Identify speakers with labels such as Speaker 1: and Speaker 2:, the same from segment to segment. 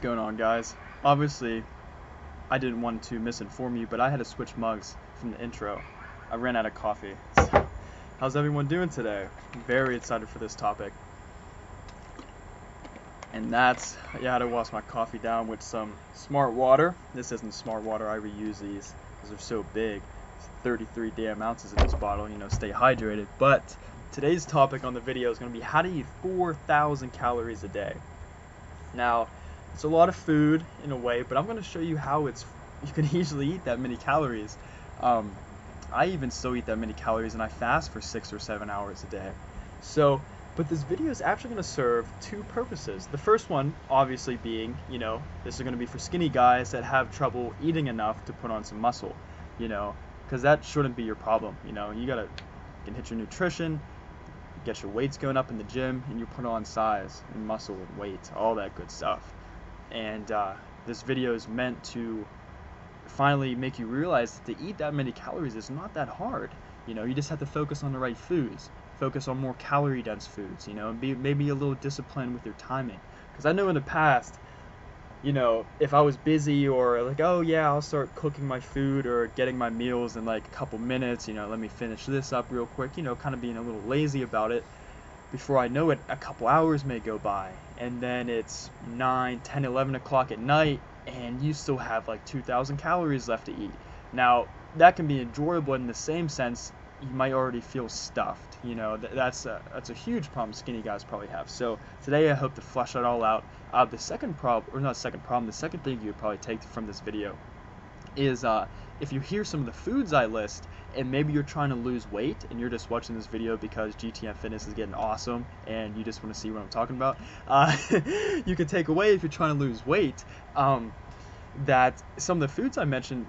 Speaker 1: going on, guys? Obviously, I didn't want to misinform you, but I had to switch mugs from the intro. I ran out of coffee. How's everyone doing today? I'm very excited for this topic. And that's, I had to wash my coffee down with some smart water. This isn't smart water, I reuse these because they're so big. It's 33 damn ounces in this bottle, stay hydrated. But today's topic on the video is going to be how to eat 4,000 calories a day. Now, it's a lot of food in a way, but I'm going to show you how you can easily eat that many calories. I even still eat that many calories, and I fast for 6 or 7 hours a day. But this video is actually going to serve two purposes. The first one, obviously, being, this is going to be for skinny guys that have trouble eating enough to put on some muscle, because that shouldn't be your problem. You can hit your nutrition, get your weights going up in the gym, and you put on size and muscle and weight, all that good stuff. And this video is meant to finally make you realize that to eat that many calories is not that hard. You just have to focus on the right foods, focus on more calorie dense foods, and be maybe a little disciplined with your timing. Because I know in the past, if I was busy or like, oh yeah, I'll start cooking my food or getting my meals in like a couple minutes, let me finish this up real quick, kind of being a little lazy about it. Before I know it, a couple hours may go by, and then it's 9, 10, 11 o'clock at night, and you still have like 2,000 calories left to eat. Now, that can be enjoyable in the same sense. You might already feel stuffed. That's a huge problem skinny guys probably have. So today I hope to flush that all out. The second thing you would probably take from this video is if you hear some of the foods I list, and maybe you're trying to lose weight and you're just watching this video because GTM Fitness is getting awesome and you just want to see what I'm talking about, you can take away, if you're trying to lose weight, that some of the foods I mentioned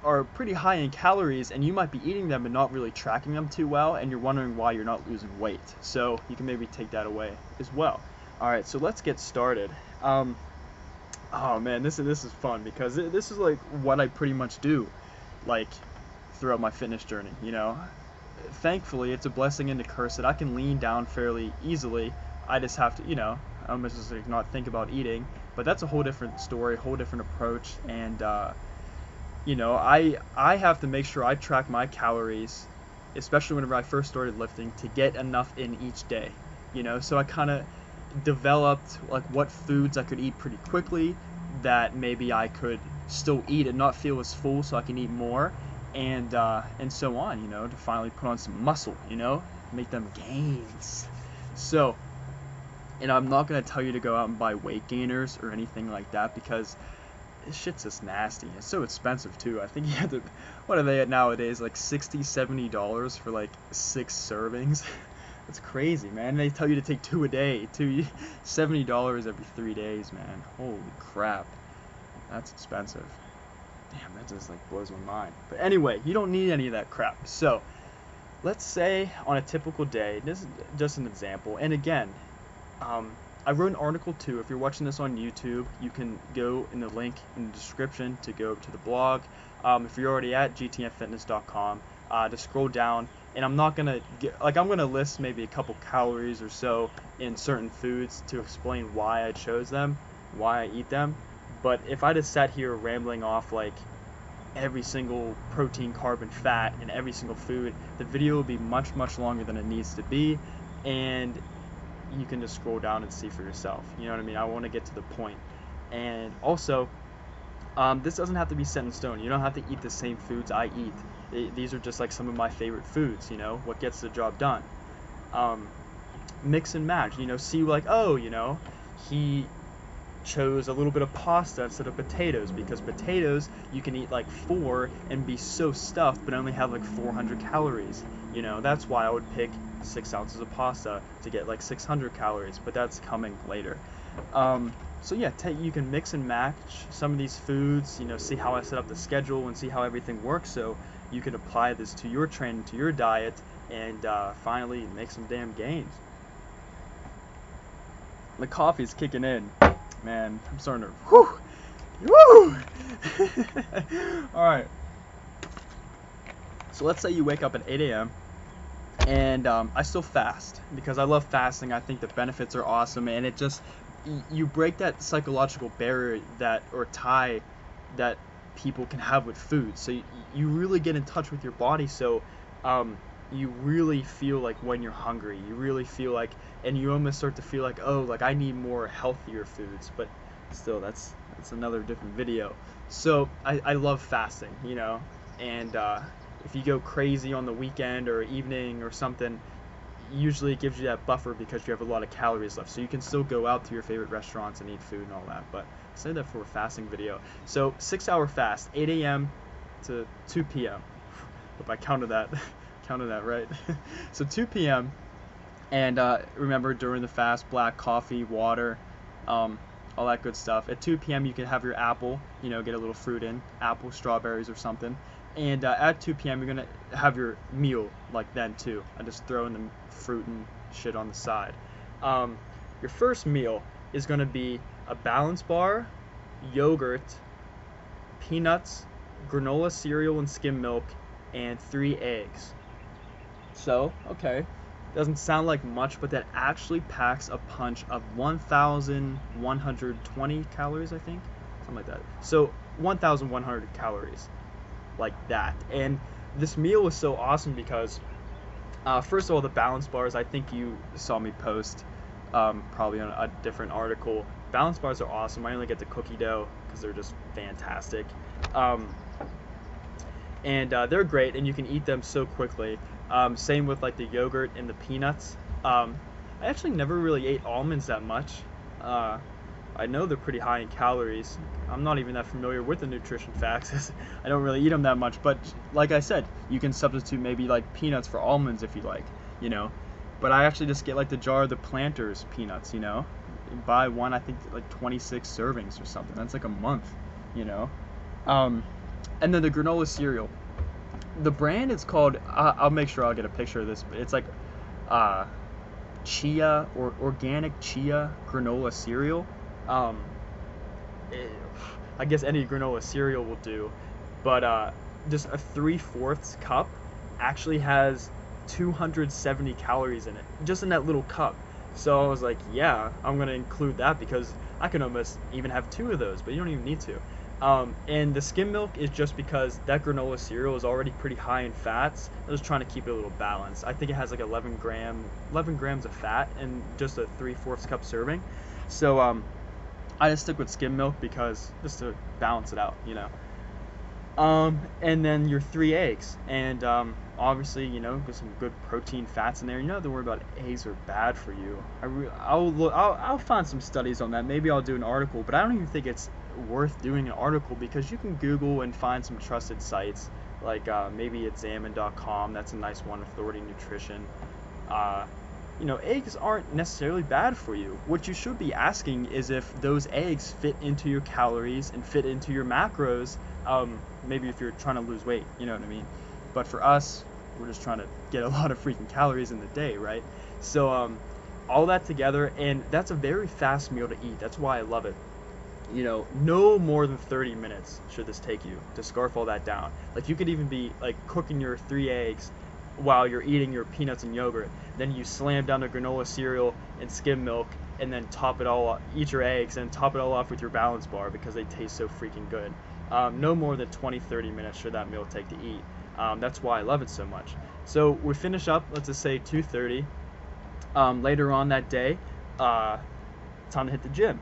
Speaker 1: are pretty high in calories, and you might be eating them and not really tracking them too well, and you're wondering why you're not losing weight. So you can maybe take that away as well. Alright, so let's get started. Oh man, this is fun because this is like what I pretty much do like throughout my fitness journey. Thankfully it's a blessing and a curse that I can lean down fairly easily. I just have to, I'm just like not think about eating, but that's a whole different story, whole different approach. And I have to make sure I track my calories, especially whenever I first started lifting, to get enough in each day. So I kind of developed like what foods I could eat pretty quickly that maybe I could still eat and not feel as full, so I can eat more, and so on, to finally put on some muscle, make them gains. So, I'm not going to tell you to go out and buy weight gainers or anything like that, because this shit's just nasty. It's so expensive too. I think you have to, what are they at nowadays, like $60, $70 for like 6 servings? That's crazy, man. They tell you to take 2 a day, $70 every 3 days, man. Holy crap. That's expensive. Damn, that just like blows my mind. But anyway, you don't need any of that crap. So, let's say on a typical day, this is just an example, and again, I wrote an article too. If you're watching this on YouTube, you can go in the link in the description to go to the blog. If you're already at gtmfitness.com, to scroll down, and I'm not gonna I'm gonna list maybe a couple calories or so in certain foods to explain why I chose them, why I eat them. But if I just sat here rambling off like every single protein, carb, and fat in every single food, the video will be much, much longer than it needs to be, and you can just scroll down and see for yourself. You know what I mean? I want to get to the point. And also, this doesn't have to be set in stone. You don't have to eat the same foods I eat. These are just like some of my favorite foods, what gets the job done. Mix and match, see like, oh, he chose a little bit of pasta instead of potatoes, because potatoes you can eat like 4 and be so stuffed but only have like 400 calories. That's why I would pick 6 ounces of pasta to get like 600 calories, but that's coming later. So yeah, you can mix and match some of these foods, see how I set up the schedule and see how everything works, so you can apply this to your training, to your diet, and finally make some damn gains. The coffee's kicking in. Man, I'm starting to, woo! Alright. So let's say you wake up at 8 a.m. and I still fast because I love fasting. I think the benefits are awesome, and it just you break that psychological barrier that or tie that people can have with food. So you really get in touch with your body. So you really feel like when you're hungry, you really feel like, and you almost start to feel like, oh, like I need more healthier foods. But still, that's another different video. So I love fasting, you know, and if you go crazy on the weekend or evening or something, usually it gives you that buffer because you have a lot of calories left. So you can still go out to your favorite restaurants and eat food and all that. But I'll save that for a fasting video. So 6-hour fast, 8 a.m. to 2 p.m. Hope I counted that right. So 2 p.m. and remember, during the fast, black coffee, water, all that good stuff. At 2 p.m. you can have your apple, you know, get a little fruit in, apple, strawberries or something. And at 2 p.m. you're gonna have your meal like then too. I just throw in the fruit and shit on the side. Your first meal is gonna be a balance bar, yogurt, peanuts, granola cereal and skim milk, and 3 eggs. So, okay, doesn't sound like much, but that actually packs a punch of 1,120 calories, I think, something like that. So 1,100 calories, like that. And this meal was so awesome because, first of all, the balance bars, I think you saw me post probably on a different article. Balance bars are awesome. I only get the cookie dough because they're just fantastic. And they're great, and you can eat them so quickly. Same with like the yogurt and the peanuts. I actually never really ate almonds that much. I know they're pretty high in calories. I'm not even that familiar with the nutrition facts. I don't really eat them that much, but like I said, you can substitute maybe like peanuts for almonds if you like, you know. But I actually just get like the jar of the Planters peanuts, you know. Buy one, I think like 26 servings or something. That's like a month, you know. And then the granola cereal. The brand is called, I'll make sure I'll get a picture of this, but it's like chia or organic chia granola cereal. I guess any granola cereal will do, but just a 3/4 cup actually has 270 calories in it, just in that little cup. So I was like, yeah, I'm gonna include that because I can almost even have 2 of those, but you don't even need to. And the skim milk is just because that granola cereal is already pretty high in fats. I was trying to keep it a little balanced. I think it has like 11 grams of fat and just a 3/4 cup serving. So I just stick with skim milk because just to balance it out, you know. And then your 3 eggs, and obviously, you know, get some good protein fats in there. You don't have to worry about eggs are bad for you. I'll find some studies on that. Maybe I'll do an article, but I don't even think it's worth doing an article because you can Google and find some trusted sites like maybe examine.com. That's a nice one. Authority Nutrition. You know, eggs aren't necessarily bad for you. What you should be asking is if those eggs fit into your calories and fit into your macros. Maybe if you're trying to lose weight, you know what I mean. But for us, we're just trying to get a lot of freaking calories in the day, right? So all that together, and that's a very fast meal to eat. That's why I love it. You know, no more than 30 minutes should this take you to scarf all that down. Like, you could even be like cooking your 3 eggs while you're eating your peanuts and yogurt. Then you slam down the granola cereal and skim milk, and then top it all up, eat your eggs, and top it all off with your balance bar because they taste so freaking good. No more than 20-30 minutes should that meal take to eat. That's why I love it so much. So we finish up, let's just say 2:30. Later on that day, time to hit the gym.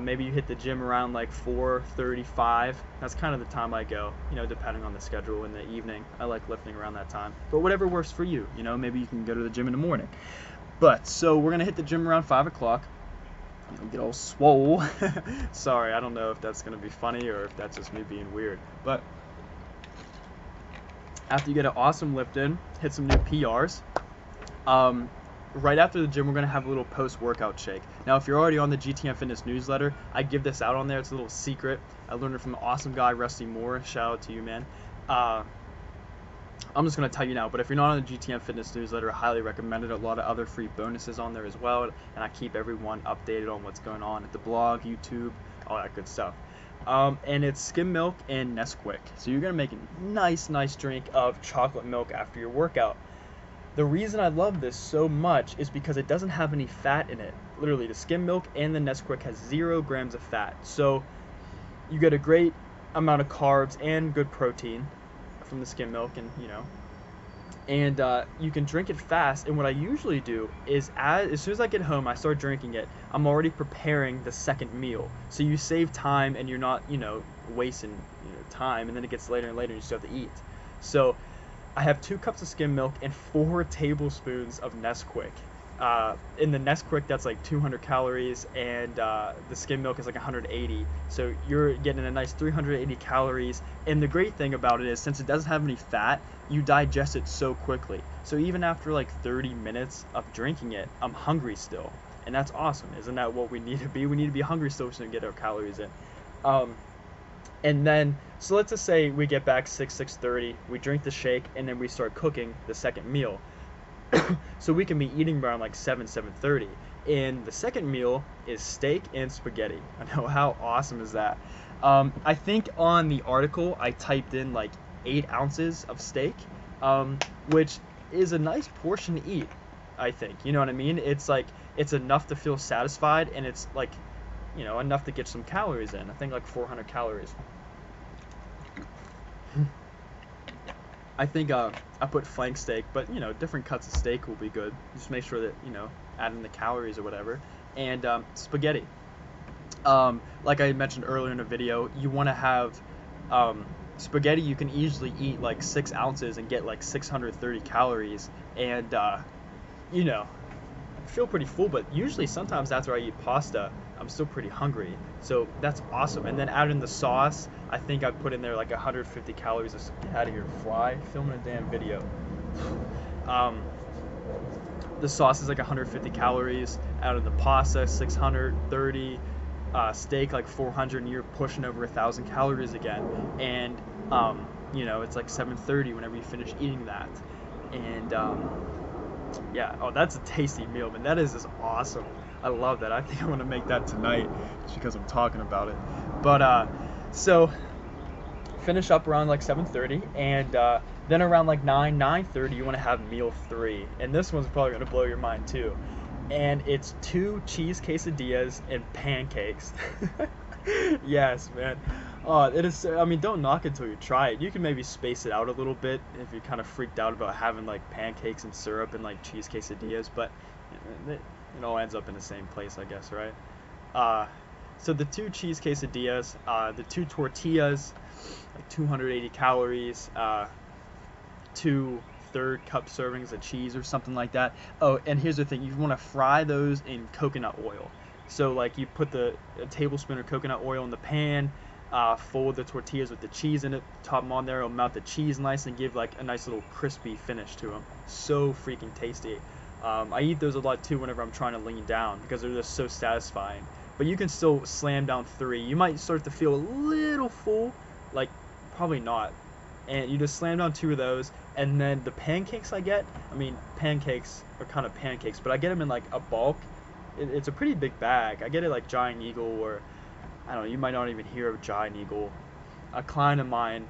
Speaker 1: Maybe you hit the gym around like 4:35. That's kind of the time I go, you know, depending on the schedule in the evening. I like lifting around that time. But whatever works for you, you know, maybe you can go to the gym in the morning. But, so we're going to hit the gym around 5 o'clock. I'm going to get all swole. Sorry, I don't know if that's going to be funny or if that's just me being weird. But after you get an awesome lift in, hit some new PRs. Right after the gym, we're going to have a little post-workout shake. Now, if you're already on the GTM Fitness newsletter, I give this out on there. It's a little secret. I learned it from an awesome guy, Rusty Moore. Shout out to you, man. I'm just going to tell you now, but if you're not on the GTM Fitness newsletter, I highly recommend it. A lot of other free bonuses on there as well, and I keep everyone updated on what's going on at the blog, YouTube, all that good stuff. And it's skim milk and Nesquik. So you're going to make a nice drink of chocolate milk after your workout. The reason I love this so much is because it doesn't have any fat in it. literally the skim milk and the Nesquik has 0 grams of fat. So you get a great amount of carbs and good protein from the skim milk, and and you can drink it fast. And what I usually do is, as soon as I get home, I start drinking it. I'm already preparing the second meal, so you save time and you're not wasting time. And then it gets later and later, and you still have to eat. So I have 2 cups of skim milk and 4 tablespoons of Nesquik. In the Nesquik, that's like 200 calories, and the skim milk is like 180. So you're getting a nice 380 calories. And the great thing about it is, since it doesn't have any fat, you digest it so quickly. So even after like 30 minutes of drinking it, I'm hungry still. And that's awesome. Isn't that what we need to be? We need to be hungry still so we can get our calories in. And then, so let's just say we get back 6:30, we drink the shake, and then we start cooking the second meal. So we can be eating around like 7:30. And the second meal is steak and spaghetti. I know, how awesome is that? I think on the article I typed in like 8 ounces of steak, which is a nice portion to eat, I think. You know what I mean? It's like, it's enough to feel satisfied, and it's like, enough to get some calories in. I think like 400 calories. I think I put flank steak, but different cuts of steak will be good. Just make sure that add in the calories or whatever. And spaghetti. Like I mentioned earlier in the video, you want to have spaghetti. You can easily eat like 6 ounces and get like 630 calories, and feel pretty full. But usually, sometimes after I eat pasta, I'm still pretty hungry. So that's awesome. And then add in the sauce. I think I put in there like 150 calories. Get out of here, fly, filming a damn video. The sauce is like 150 calories. Out of the pasta, 630. Steak like 400, and you're pushing over 1,000 calories again. And it's like 7:30 whenever you finish eating that. And yeah, oh, that's a tasty meal, man. That is just awesome. I love that. I think I'm gonna make that tonight just because I'm talking about it. But so finish up around like 7:30, and then around like 9:30 you want to have meal 3, and this one's probably gonna blow your mind too. And it's 2 cheese quesadillas and pancakes. Yes, man. Oh, it is. I mean, don't knock it till you try it. You can maybe space it out a little bit if you're kind of freaked out about having like pancakes and syrup and like cheese quesadillas, but it all ends up in the same place, I guess, right? So the 2 cheese quesadillas, the 2 tortillas, like 280 calories, 2 third cup servings of cheese or something like that. Oh, and here's the thing: you want to fry those in coconut oil. So like you put a tablespoon of coconut oil in the pan, fold the tortillas with the cheese in it, top them on there, it'll melt the cheese nice and give like a nice little crispy finish to them. So freaking tasty. I eat those a lot too whenever I'm trying to lean down because they're just so satisfying. But you can still slam down 3. You might start to feel a little full, like probably not. And you just slam down 2 of those, and then the pancakes I get, I mean, pancakes are kind of pancakes, but I get them in like a bulk. It's a pretty big bag. I get it like Giant Eagle, or I don't know, you might not even hear of Giant Eagle. A client of mine,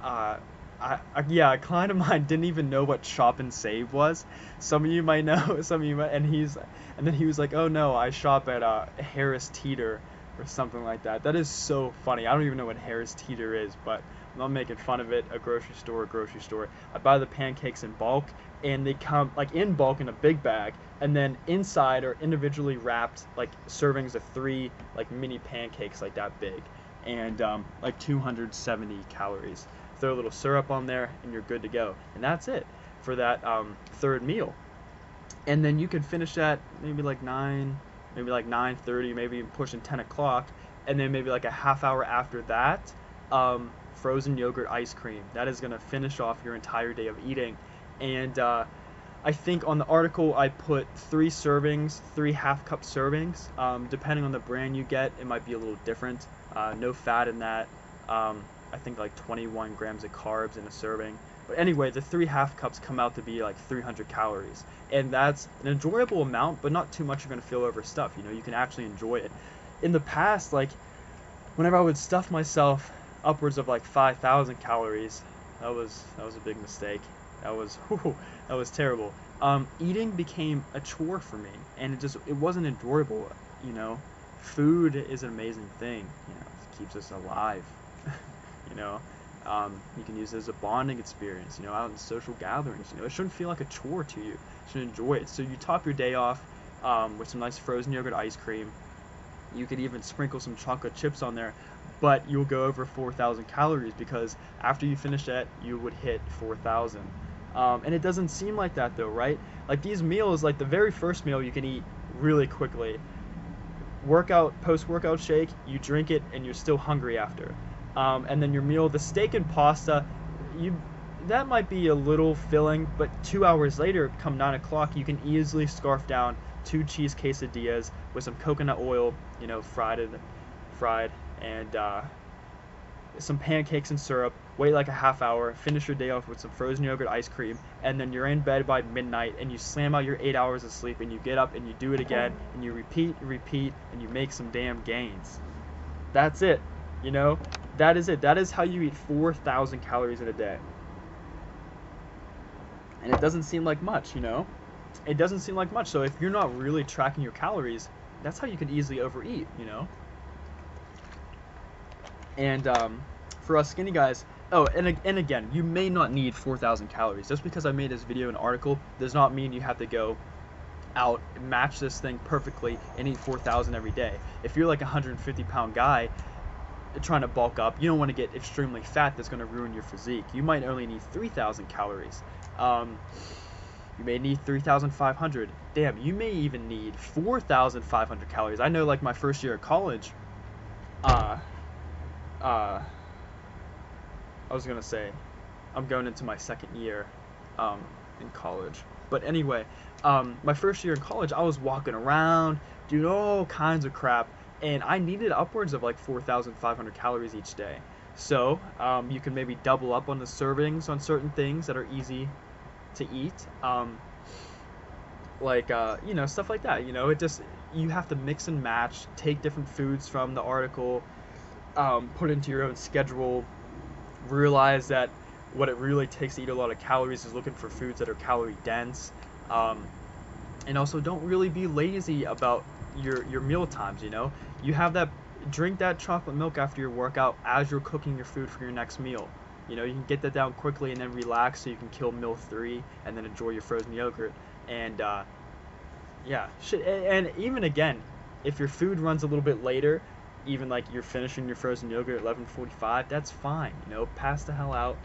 Speaker 1: a client of mine didn't even know what Shop and Save was. Some of you might know, some of you might, and then he was like, oh no, I shop at Harris Teeter or something like that. That is so funny. I don't even know what Harris Teeter is, but I'm not making fun of it. A grocery store. I buy the pancakes in bulk, and they come like in bulk in a big bag, and then inside are individually wrapped like servings of 3 like mini pancakes like that big, and like 270 calories. Throw a little syrup on there, and you're good to go. And that's it for that third meal. And then you can finish that maybe like 9, maybe like 9:30, maybe pushing 10 o'clock, and then maybe like a half hour after that, frozen yogurt ice cream. That is going to finish off your entire day of eating. And I think on the article I put 3 servings, 3 half-cup servings. Depending on the brand you get, it might be a little different. No fat in that. I think like 21 grams of carbs in a serving. But anyway, the 3 half cups come out to be like 300 calories. And that's an enjoyable amount, but not too much you're going to feel overstuffed. You can actually enjoy it. In the past, like, whenever I would stuff myself upwards of like 5,000 calories, that was a big mistake. That was whew, that was terrible. Eating became a chore for me, and it wasn't enjoyable. You know, food is an amazing thing. You know, it keeps us alive. you know, you can use it as a bonding experience. You know, out in social gatherings. You know, it shouldn't feel like a chore to you. You should enjoy it. So you top your day off with some nice frozen yogurt ice cream. You could even sprinkle some chocolate chips on there, but you'll go over 4,000 calories because after you finish that, you would hit 4,000. And it doesn't seem like that though, right? Like these meals, like the very first meal you can eat really quickly. Post-workout shake, you drink it and you're still hungry after. And then your meal, the steak and pasta, that might be a little filling, but 2 hours later, come 9 o'clock, you can easily scarf down 2 cheese quesadillas with some coconut oil, you know, fried, and some pancakes and syrup. Wait like a half hour, finish your day off with some frozen yogurt ice cream, and then you're in bed by midnight, and you slam out your 8 hours of sleep, and you get up and you do it again, and you repeat, and you make some damn gains. That's it. You know, that is it. That is how you eat 4,000 calories in a day. And it doesn't seem like much, you know? It doesn't seem like much. So if you're not really tracking your calories, that's how you can easily overeat, you know? And for us skinny guys, and again, you may not need 4,000 calories. Just because I made this video and article does not mean you have to go out and match this thing perfectly and eat 4,000 every day. If you're like a 150-pound guy trying to bulk up, you don't want to get extremely fat. That's going to ruin your physique. You might only need 3,000 calories. You may need 3,500. Damn, you may even need 4,500 calories. I know, like my first year of college, I was gonna say, I'm going into my second year in college. But anyway, my first year in college, I was walking around, doing all kinds of crap, and I needed upwards of like 4,500 calories each day. So you can maybe double up on the servings on certain things that are easy to eat, you know, stuff like that. You know, you have to mix and match, take different foods from the article, put into your own schedule, realize that what it really takes to eat a lot of calories is looking for foods that are calorie dense, and also don't really be lazy about your meal times. You know, drink that chocolate milk after your workout as you're cooking your food for your next meal. You know, you can get that down quickly and then relax so you can kill meal 3 and then enjoy your frozen yogurt. And yeah, and even again, if your food runs a little bit later, even like you're finishing your frozen yogurt at 11:45, that's fine. You know, pass the hell out,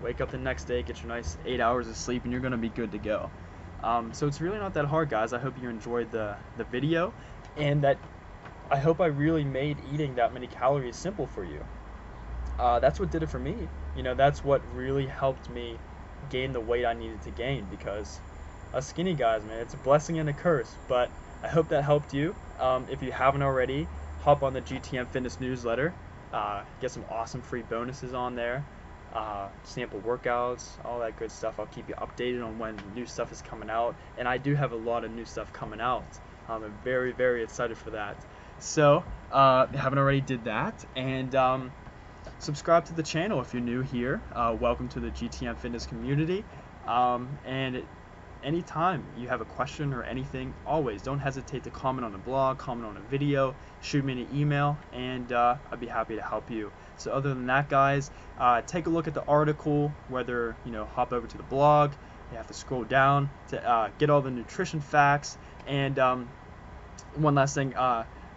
Speaker 1: wake up the next day, get your nice 8 hours of sleep, and you're gonna be good to go. So it's really not that hard, guys. I hope you enjoyed the video, and that I hope I really made eating that many calories simple for you. That's what did it for me. You know, that's what really helped me gain the weight I needed to gain, because us skinny guys, man, it's a blessing and a curse. But I hope that helped you. If you haven't already, hop on the GTM Fitness newsletter. Get some awesome free bonuses on there. Sample workouts, all that good stuff. I'll keep you updated on when new stuff is coming out. And I do have a lot of new stuff coming out. I'm very, very excited for that. So, if you haven't already, did that. And subscribe to the channel if you're new here. Welcome to the GTM Fitness community. And anytime you have a question or anything, always don't hesitate to comment on a blog, comment on a video, shoot me an email, and I'd be happy to help you. So other than that, guys, take a look at the article, whether, you know, hop over to the blog. You have to scroll down to get all the nutrition facts. And one last thing,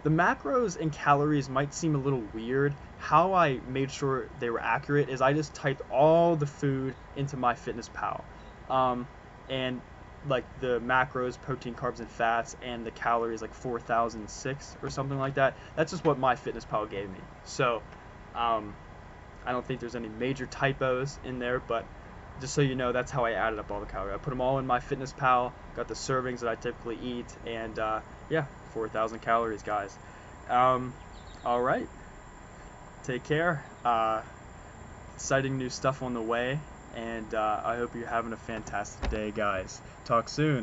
Speaker 1: the macros and calories might seem a little weird. How I made sure they were accurate is I just typed all the food into MyFitnessPal. And like the macros, protein, carbs, and fats, and the calories like 4,006 or something like that. That's just what MyFitnessPal gave me. So I don't think there's any major typos in there, but just so you know, that's how I added up all the calories. I put them all in MyFitnessPal, got the servings that I typically eat, and yeah, 4,000 calories, guys. All right, take care. Exciting new stuff on the way, and I hope you're having a fantastic day, guys. Talk soon.